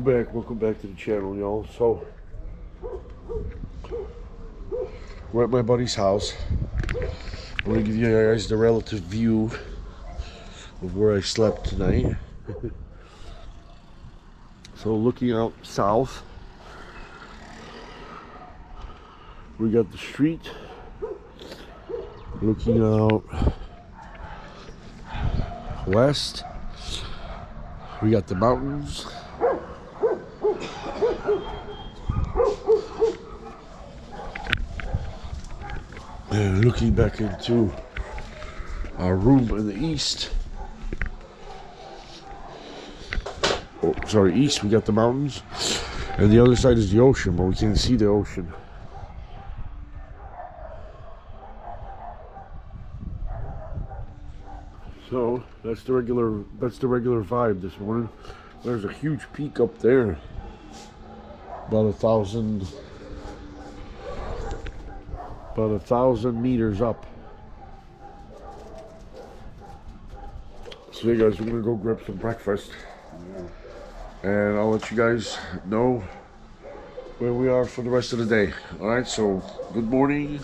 welcome back to the channel, y'all. So we're at my buddy's house. I'm gonna give you guys the relative view of where I slept tonight. So looking out south, we got the street. Looking out west, we got the mountains. And looking back into our room in the east. Oh, sorry, east, we got the mountains. And the other side is the ocean, but we can't see the ocean. So that's the regular vibe this morning. There's a huge peak up there, about 1,000 meters up. So hey guys, we're gonna go grab some breakfast, and I'll let you guys know where we are for the rest of the day. All right, so good morning,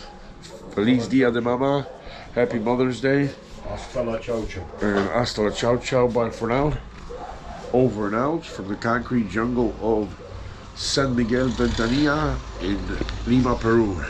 Feliz Dia de Mama, Happy Mother's Day. Hasta la chow chow. And hasta la chow chow, bye for now. Over and out from the concrete jungle of San Miguel Ventanilla in Lima, Peru.